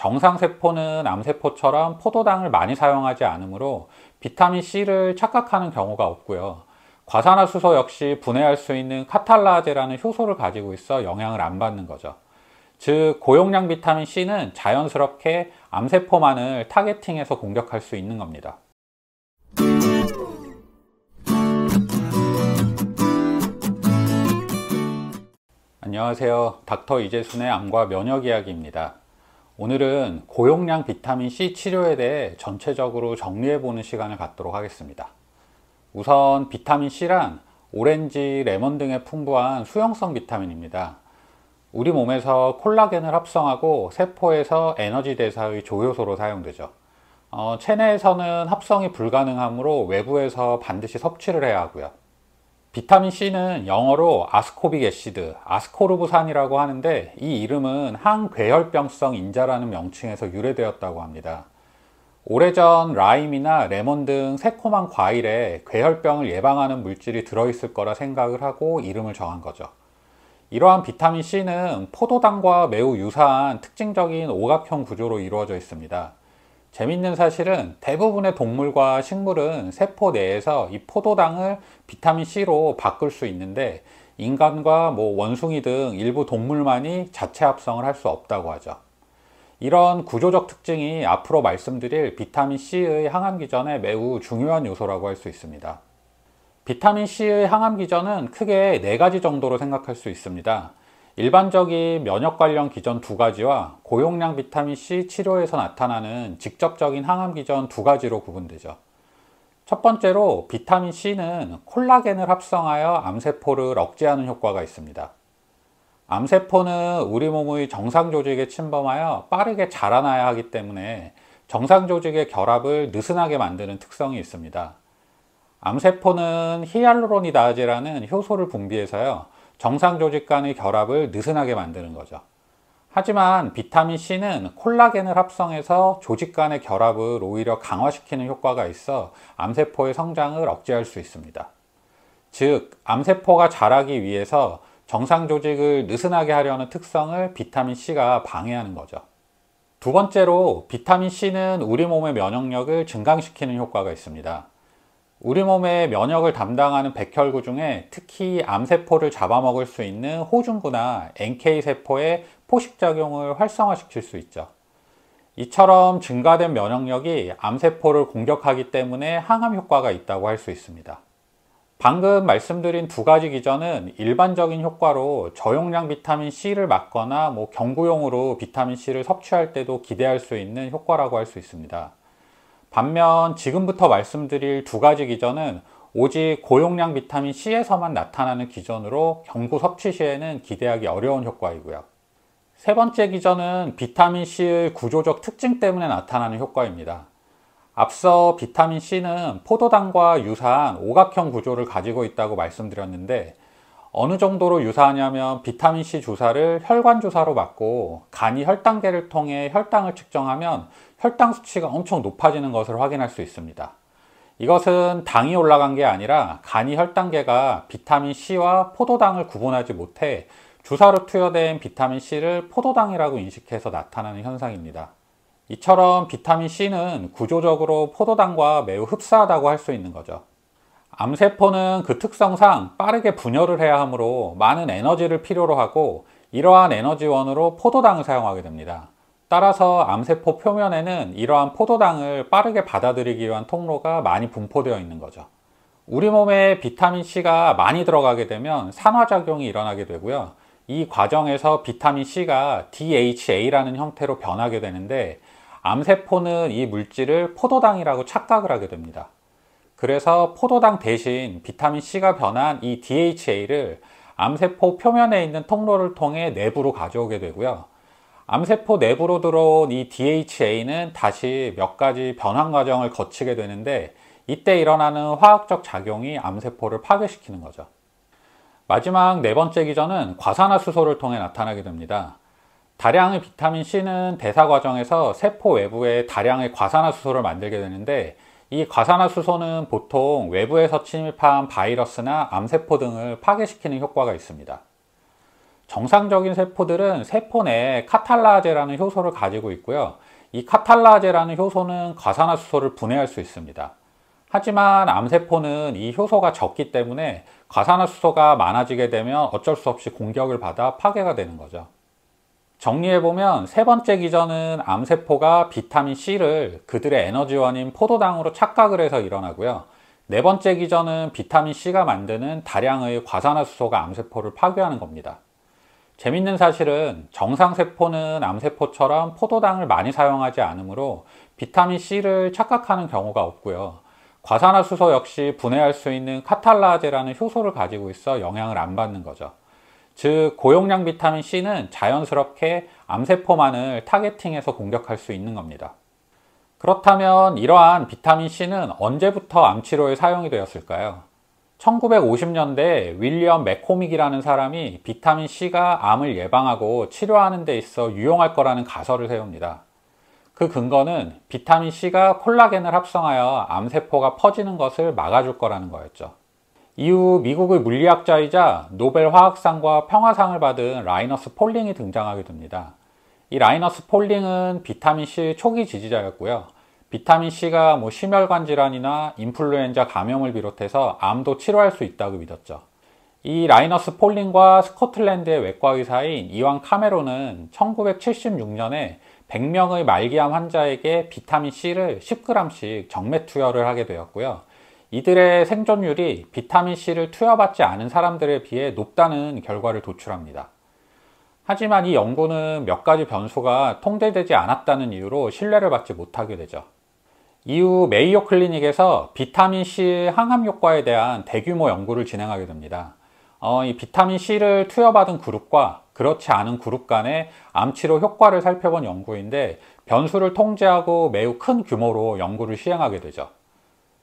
정상세포는 암세포처럼 포도당을 많이 사용하지 않으므로 비타민C를 착각하는 경우가 없고요. 과산화수소 역시 분해할 수 있는 카탈라제라는 효소를 가지고 있어 영향을 안 받는 거죠. 즉, 고용량 비타민C는 자연스럽게 암세포만을 타겟팅해서 공격할 수 있는 겁니다. 안녕하세요. 닥터 이재순의 암과 면역 이야기입니다. 오늘은 고용량 비타민C 치료에 대해 전체적으로 정리해보는 시간을 갖도록 하겠습니다. 우선 비타민C란 오렌지, 레몬 등에 풍부한 수용성 비타민입니다. 우리 몸에서 콜라겐을 합성하고 세포에서 에너지 대사의 조효소로 사용되죠. 체내에서는 합성이 불가능하므로 외부에서 반드시 섭취를 해야 하고요. 비타민C는 영어로 아스코빅 애시드, 아스코르브산이라고 하는데, 이 이름은 항궤혈병성 인자라는 명칭에서 유래되었다고 합니다. 오래전 라임이나 레몬 등 새콤한 과일에 궤혈병을 예방하는 물질이 들어있을 거라 생각을 하고 이름을 정한 거죠. 이러한 비타민C는 포도당과 매우 유사한 특징적인 오각형 구조로 이루어져 있습니다. 재밌는 사실은 대부분의 동물과 식물은 세포 내에서 이 포도당을 비타민C로 바꿀 수 있는데, 인간과 원숭이 등 일부 동물만이 자체 합성을 할 수 없다고 하죠. 이런 구조적 특징이 앞으로 말씀드릴 비타민C의 항암 기전에 매우 중요한 요소라고 할 수 있습니다. 비타민C의 항암 기전은 크게 4가지 정도로 생각할 수 있습니다. 일반적인 면역 관련 기전 2가지와 고용량 비타민C 치료에서 나타나는 직접적인 항암 기전 2가지로 구분되죠. 첫 번째로 비타민C는 콜라겐을 합성하여 암세포를 억제하는 효과가 있습니다. 암세포는 우리 몸의 정상 조직에 침범하여 빠르게 자라나야 하기 때문에 정상 조직의 결합을 느슨하게 만드는 특성이 있습니다. 암세포는 히알루로니다제라는 효소를 분비해서요, 정상 조직 간의 결합을 느슨하게 만드는 거죠. 하지만 비타민C는 콜라겐을 합성해서 조직 간의 결합을 오히려 강화시키는 효과가 있어 암세포의 성장을 억제할 수 있습니다. 즉, 암세포가 자라기 위해서 정상 조직을 느슨하게 하려는 특성을 비타민C가 방해하는 거죠. 두 번째로 비타민C는 우리 몸의 면역력을 증강시키는 효과가 있습니다. 우리 몸의 면역을 담당하는 백혈구 중에 특히 암세포를 잡아먹을 수 있는 호중구나 NK세포의 포식작용을 활성화시킬 수 있죠. 이처럼 증가된 면역력이 암세포를 공격하기 때문에 항암 효과가 있다고 할 수 있습니다. 방금 말씀드린 2가지 기전은 일반적인 효과로 저용량 비타민C를 맞거나 경구용으로 비타민C를 섭취할 때도 기대할 수 있는 효과라고 할 수 있습니다. 반면 지금부터 말씀드릴 2가지 기전은 오직 고용량 비타민C에서만 나타나는 기전으로 경구 섭취 시에는 기대하기 어려운 효과이고요. 세 번째 기전은 비타민C의 구조적 특징 때문에 나타나는 효과입니다. 앞서 비타민C는 포도당과 유사한 오각형 구조를 가지고 있다고 말씀드렸는데, 어느 정도로 유사하냐면 비타민C 주사를 혈관 주사로 맞고 간이 혈당계를 통해 혈당을 측정하면 혈당 수치가 엄청 높아지는 것을 확인할 수 있습니다. 이것은 당이 올라간 게 아니라 간이 혈당계가 비타민C와 포도당을 구분하지 못해 주사로 투여된 비타민C를 포도당이라고 인식해서 나타나는 현상입니다. 이처럼 비타민C는 구조적으로 포도당과 매우 흡사하다고 할 수 있는 거죠. 암세포는 그 특성상 빠르게 분열을 해야 하므로 많은 에너지를 필요로 하고, 이러한 에너지원으로 포도당을 사용하게 됩니다. 따라서 암세포 표면에는 이러한 포도당을 빠르게 받아들이기 위한 통로가 많이 분포되어 있는 거죠. 우리 몸에 비타민C가 많이 들어가게 되면 산화작용이 일어나게 되고요. 이 과정에서 비타민C가 DHA라는 형태로 변하게 되는데, 암세포는 이 물질을 포도당이라고 착각을 하게 됩니다. 그래서 포도당 대신 비타민C가 변한 이 DHA를 암세포 표면에 있는 통로를 통해 내부로 가져오게 되고요. 암세포 내부로 들어온 이 DHA는 다시 몇 가지 변환 과정을 거치게 되는데, 이때 일어나는 화학적 작용이 암세포를 파괴시키는 거죠. 마지막 4번째 기전은 과산화수소를 통해 나타나게 됩니다. 다량의 비타민C는 대사 과정에서 세포 외부에 다량의 과산화수소를 만들게 되는데, 이 과산화수소는 보통 외부에서 침입한 바이러스나 암세포 등을 파괴시키는 효과가 있습니다. 정상적인 세포들은 세포 내에 카탈라제라는 효소를 가지고 있고요. 이 카탈라제라는 효소는 과산화수소를 분해할 수 있습니다. 하지만 암세포는 이 효소가 적기 때문에 과산화수소가 많아지게 되면 어쩔 수 없이 공격을 받아 파괴가 되는 거죠. 정리해보면 세 번째 기전은 암세포가 비타민 C를 그들의 에너지원인 포도당으로 착각을 해서 일어나고요. 네 번째 기전은 비타민 C가 만드는 다량의 과산화수소가 암세포를 파괴하는 겁니다. 재밌는 사실은 정상세포는 암세포처럼 포도당을 많이 사용하지 않으므로 비타민 C를 착각하는 경우가 없고요. 과산화수소 역시 분해할 수 있는 카탈라제라는 효소를 가지고 있어 영향을 안 받는 거죠. 즉 고용량 비타민 C는 자연스럽게 암세포만을 타겟팅해서 공격할 수 있는 겁니다. 그렇다면 이러한 비타민 C는 언제부터 암치료에 사용이 되었을까요? 1950년대 윌리엄 맥코믹이라는 사람이 비타민 C가 암을 예방하고 치료하는 데 있어 유용할 거라는 가설을 세웁니다. 그 근거는 비타민 C가 콜라겐을 합성하여 암세포가 퍼지는 것을 막아줄 거라는 거였죠. 이후 미국의 물리학자이자 노벨 화학상과 평화상을 받은 라이너스 폴링이 등장하게 됩니다. 이 라이너스 폴링은 비타민 C 초기 지지자였고요. 비타민 C가 심혈관 질환이나 인플루엔자 감염을 비롯해서 암도 치료할 수 있다고 믿었죠. 이 라이너스 폴링과 스코틀랜드의 외과 의사인 이완 카메론은 1976년에 100명의 말기암 환자에게 비타민 C를 10g씩 정맥 투여를 하게 되었고요. 이들의 생존율이 비타민 C를 투여받지 않은 사람들에 비해 높다는 결과를 도출합니다. 하지만 이 연구는 몇 가지 변수가 통제되지 않았다는 이유로 신뢰를 받지 못하게 되죠. 이후 메이오 클리닉에서 비타민 C 항암 효과에 대한 대규모 연구를 진행하게 됩니다. 이 비타민 C를 투여받은 그룹과 그렇지 않은 그룹 간의 암치료 효과를 살펴본 연구인데 변수를 통제하고 매우 큰 규모로 연구를 시행하게 되죠.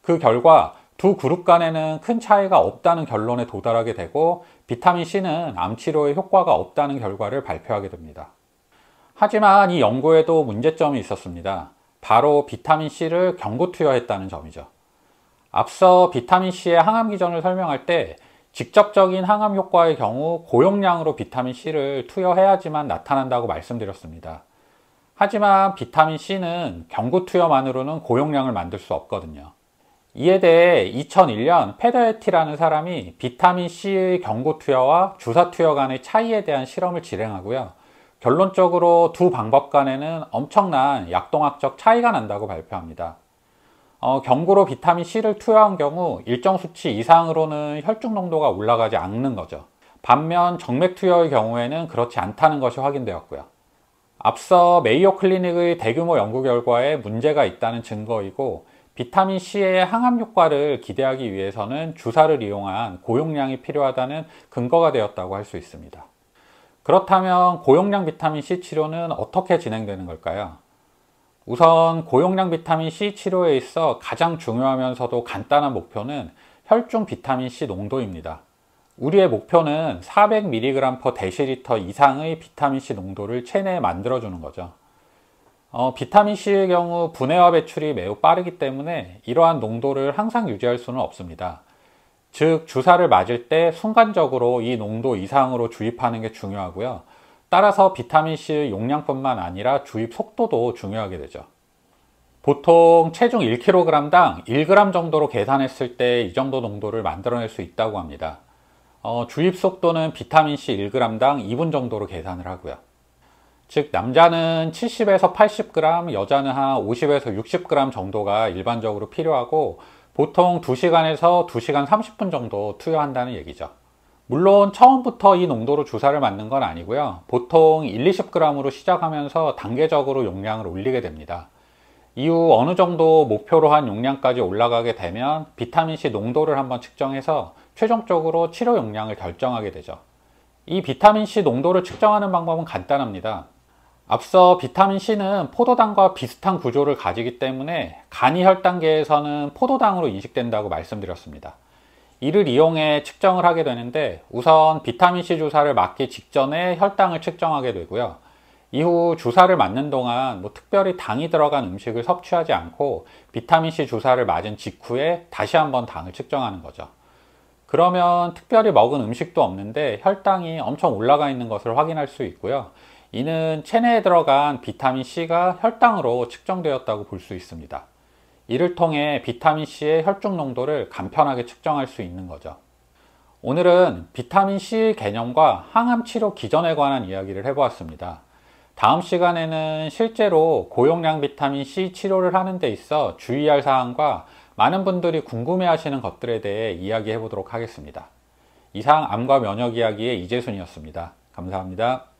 그 결과 두 그룹 간에는 큰 차이가 없다는 결론에 도달하게 되고 비타민 C는 암치료에 효과가 없다는 결과를 발표하게 됩니다. 하지만 이 연구에도 문제점이 있었습니다. 바로 비타민 C를 경구 투여했다는 점이죠. 앞서 비타민 C의 항암 기전을 설명할 때 직접적인 항암 효과의 경우 고용량으로 비타민 C를 투여해야지만 나타난다고 말씀드렸습니다. 하지만 비타민 C는 경구 투여만으로는 고용량을 만들 수 없거든요. 이에 대해 2001년 페더에티라는 사람이 비타민 C의 경구 투여와 주사 투여 간의 차이에 대한 실험을 진행하고요. 결론적으로 두 방법 간에는 엄청난 약동학적 차이가 난다고 발표합니다. 경구로 비타민 C를 투여한 경우 일정 수치 이상으로는 혈중 농도가 올라가지 않는 거죠. 반면 정맥 투여의 경우에는 그렇지 않다는 것이 확인되었고요. 앞서 메이오 클리닉의 대규모 연구 결과에 문제가 있다는 증거이고 비타민 C의 항암 효과를 기대하기 위해서는 주사를 이용한 고용량이 필요하다는 근거가 되었다고 할 수 있습니다. 그렇다면 고용량 비타민 C 치료는 어떻게 진행되는 걸까요? 우선 고용량 비타민 C 치료에 있어 가장 중요하면서도 간단한 목표는 혈중 비타민 C 농도입니다. 우리의 목표는 400mg/dL 이상의 비타민 C 농도를 체내에 만들어주는 거죠. 비타민 C의 경우 분해와 배출이 매우 빠르기 때문에 이러한 농도를 항상 유지할 수는 없습니다. 즉 주사를 맞을 때 순간적으로 이 농도 이상으로 주입하는 게 중요하고요. 따라서 비타민 C의 용량뿐만 아니라 주입 속도도 중요하게 되죠. 보통 체중 1kg당 1g 정도로 계산했을 때 이 정도 농도를 만들어낼 수 있다고 합니다. 주입 속도는 비타민 C 1g당 2분 정도로 계산을 하고요. 즉 남자는 70에서 80g, 여자는 한 50에서 60g 정도가 일반적으로 필요하고 보통 2시간에서 2시간 30분 정도 투여한다는 얘기죠. 물론 처음부터 이 농도로 주사를 맞는 건 아니고요. 보통 1-20g으로 시작하면서 단계적으로 용량을 올리게 됩니다. 이후 어느 정도 목표로 한 용량까지 올라가게 되면 비타민C 농도를 한번 측정해서 최종적으로 치료 용량을 결정하게 되죠. 이 비타민C 농도를 측정하는 방법은 간단합니다. 앞서 비타민C는 포도당과 비슷한 구조를 가지기 때문에 간이 혈당계에서는 포도당으로 인식된다고 말씀드렸습니다. 이를 이용해 측정을 하게 되는데 우선 비타민C 주사를 맞기 직전에 혈당을 측정하게 되고요. 이후 주사를 맞는 동안 특별히 당이 들어간 음식을 섭취하지 않고 비타민C 주사를 맞은 직후에 다시 한번 당을 측정하는 거죠. 그러면 특별히 먹은 음식도 없는데 혈당이 엄청 올라가 있는 것을 확인할 수 있고요. 이는 체내에 들어간 비타민 C가 혈당으로 측정되었다고 볼 수 있습니다. 이를 통해 비타민 C의 혈중 농도를 간편하게 측정할 수 있는 거죠. 오늘은 비타민 C 개념과 항암 치료 기전에 관한 이야기를 해보았습니다. 다음 시간에는 실제로 고용량 비타민 C 치료를 하는 데 있어 주의할 사항과 많은 분들이 궁금해 하시는 것들에 대해 이야기해 보도록 하겠습니다. 이상 암과 면역 이야기의 이재순이었습니다. 감사합니다.